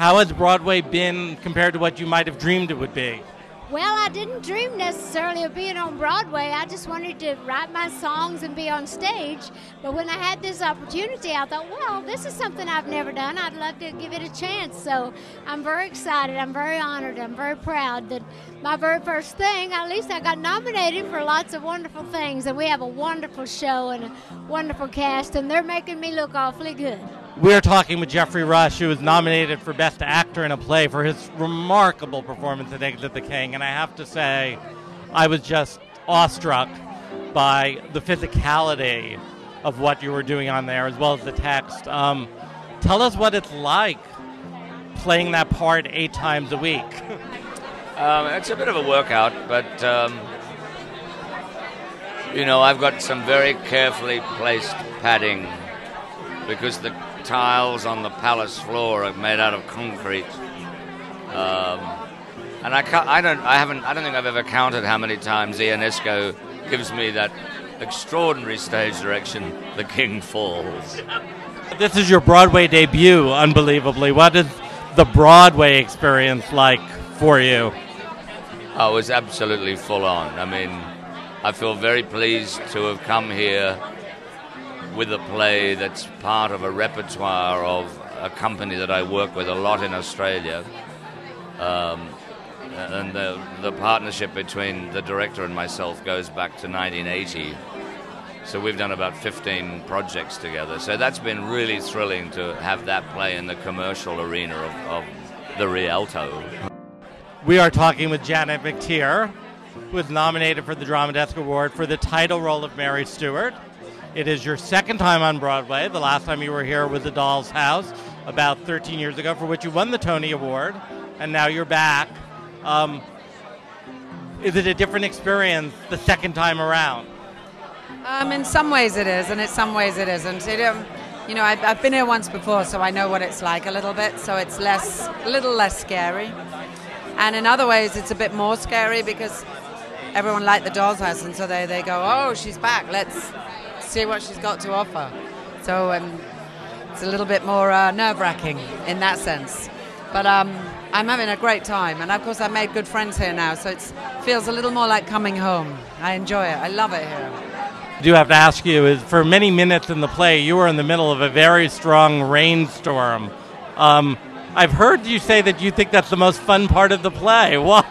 How has Broadway been compared to what you might have dreamed it would be? Well, I didn't dream necessarily of being on Broadway. I just wanted to write my songs and be on stage. But when I had this opportunity, I thought, well, this is something I've never done. I'd love to give it a chance. So I'm very excited. I'm very honored. I'm very proud that my very first thing, at least I got nominated for lots of wonderful things. And we have a wonderful show and a wonderful cast, and they're making me look awfully good. We're talking with Geoffrey Rush, who was nominated for Best Actor in a Play for his remarkable performance in Exit the King. And I have to say, I was just awestruck by the physicality of what you were doing on there, as well as the text. Tell us what it's like playing that part 8 times a week. It's a bit of a workout, but, I've got some very carefully placed padding because the tiles on the palace floor are made out of concrete, and I don't think I've ever counted how many times Ionesco gives me that extraordinary stage direction, "The King Falls." This is your Broadway debut, unbelievably. What is the Broadway experience like for you? Oh, it was absolutely full on. I mean, I feel very pleased to have come here with a play that's part of a repertoire of a company that I work with a lot in Australia. And the partnership between the director and myself goes back to 1980. So we've done about 15 projects together. So that's been really thrilling to have that play in the commercial arena of the Rialto. We are talking with Janet McTeer, who was nominated for the Drama Desk Award for the title role of Mary Stuart. It is your second time on Broadway. The last time you were here was The Doll's House about 13 years ago, for which you won the Tony Award, and now you're back. Is it a different experience the second time around? In some ways it is, and in some ways it isn't. I've been here once before, so I know what it's like a little bit, so it's a little less scary. And in other ways it's a bit more scary because everyone liked The Doll's House, and so they go, oh, she's back, let's see what she's got to offer. So it's a little bit more nerve-wracking in that sense. But I'm having a great time, and of course I've made good friends here now, so it feels a little more like coming home. I enjoy it. I love it here. I do have to ask you, is for many minutes in the play, you were in the middle of a very strong rainstorm. I've heard you say that you think that's the most fun part of the play. Why?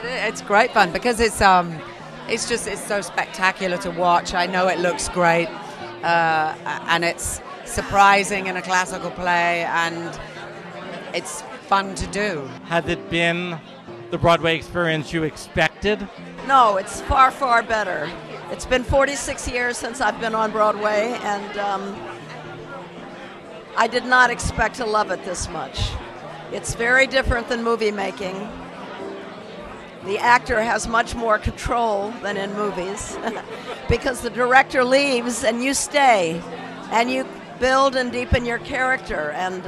It's great fun because it's so spectacular to watch. I know it looks great, and it's surprising in a classical play, and it's fun to do. Has it been the Broadway experience you expected? No, it's far, far better. It's been 46 years since I've been on Broadway, and I did not expect to love it this much. It's very different than movie making. The actor has much more control than in movies because the director leaves and you stay and you build and deepen your character, and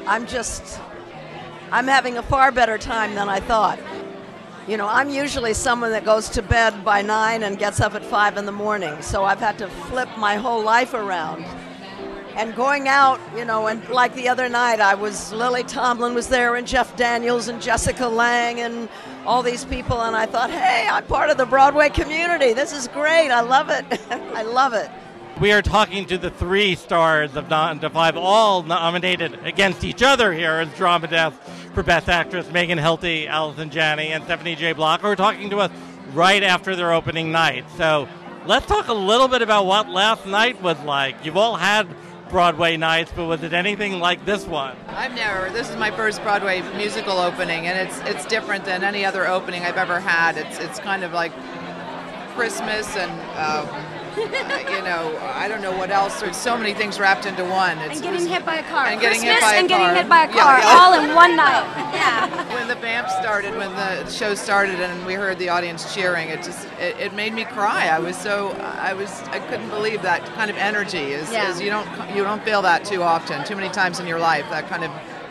I'm having a far better time than I thought. I'm usually someone that goes to bed by 9 and gets up at 5 in the morning, so I've had to flip my whole life around. And going out, and like the other night, Lily Tomlin was there, and Jeff Daniels, and Jessica Lange, and all these people, and I thought, hey, I'm part of the Broadway community. This is great. I love it. I love it. We are talking to the 3 stars of 9 to 5, all nominated against each other here as Drama Desk for Best Actress: Megan Hilty, Allison, Janney, and Stephanie J. Block, who are talking to us right after their opening night. So let's talk a little bit about what last night was like. You've all had Broadway nights, but was it anything like this one? This is my first Broadway musical opening, and it's different than any other opening I've ever had. It's kind of like Christmas and I don't know what else. There's so many things wrapped into one. And getting hit by a car. And getting hit by a car. Getting hit by a car, all in one night. Yeah. When the vamp started, when the show started, and we heard the audience cheering, it made me cry. I couldn't believe that kind of energy. Is you don't feel that too often, too many times in your life. That kind of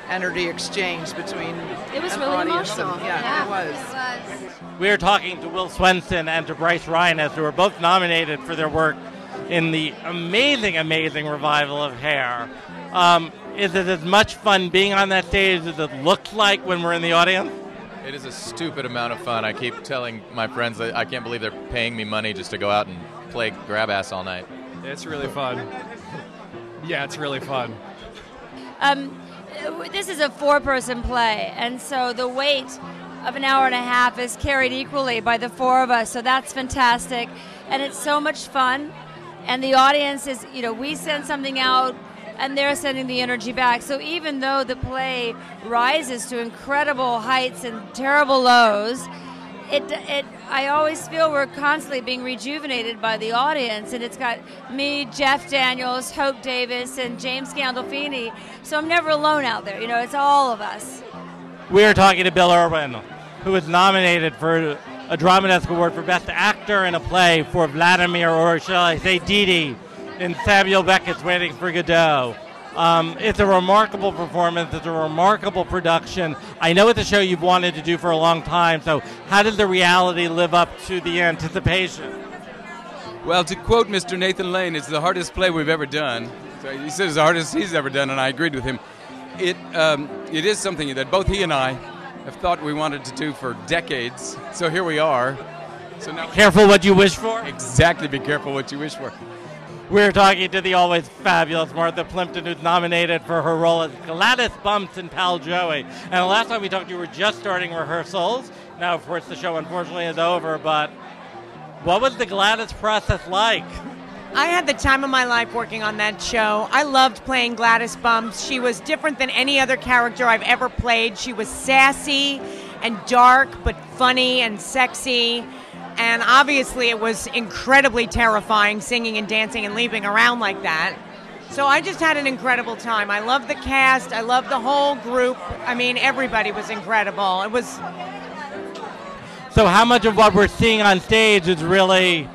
energy exchange between it was an really audience. emotional. Yeah, it was. We are talking to Will Swenson and to Bryce Ryness, who are both nominated for their work in the amazing, amazing revival of Hair. Is it as much fun being on that stage as it looks like when we're in the audience? It is a stupid amount of fun. I keep telling my friends that I can't believe they're paying me money just to go out and play grab ass all night. It's really fun. Yeah, it's really fun. This is a 4-person play, and so the weight of an hour and a half is carried equally by the 4 of us, so that's fantastic. And it's so much fun, and the audience is, we send something out, and they're sending the energy back. So even though the play rises to incredible heights and terrible lows, I always feel we're constantly being rejuvenated by the audience, and it's got me, Jeff Daniels, Hope Davis, and James Gandolfini, so I'm never alone out there. It's all of us. We are talking to Bill Irwin, who was nominated for a Drama Desk Award for Best Actor in a Play for Vladimir, or shall I say Didi, in Samuel Beckett's Waiting for Godot. It's a remarkable performance. It's a remarkable production. I know it's a show you've wanted to do for a long time, so how did the reality live up to the anticipation? Well, to quote Mr. Nathan Lane, it's the hardest play we've ever done. So he said it's the hardest he's ever done, and I agreed with him. It is something that both he and I have thought we wanted to do for decades, so here we are. So now, careful what you wish for? Exactly, be careful what you wish for. We're talking to the always fabulous Martha Plimpton, who's nominated for her role as Gladys Bumps in Pal Joey. And the last time we talked, you were just starting rehearsals. Now, of course, the show unfortunately is over, but what was the Gladys process like? I had the time of my life working on that show. I loved playing Gladys Bumps. She was different than any other character I've ever played. She was sassy and dark, but funny and sexy. And obviously it was incredibly terrifying singing and dancing and leaping around like that. So I just had an incredible time. I loved the cast. I loved the whole group. I mean, everybody was incredible. It was. So how much of what we're seeing on stage is really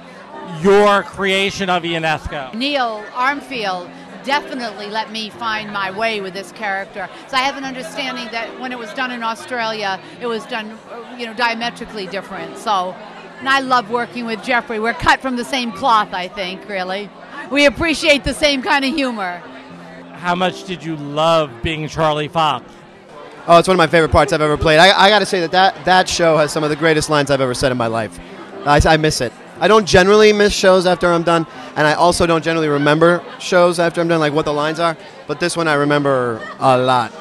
your creation of Ionesco? Neil Armfield definitely let me find my way with this character. So I have an understanding that when it was done in Australia, it was done, diametrically different. So. And I love working with Geoffrey. We're cut from the same cloth, I think, really. We appreciate the same kind of humor. How much did you love being Charlie Fox? Oh, it's one of my favorite parts I've ever played. I got to say that show has some of the greatest lines I've ever said in my life. I miss it. I don't generally miss shows after I'm done, and I also don't generally remember shows after I'm done, like what the lines are. But this one I remember a lot.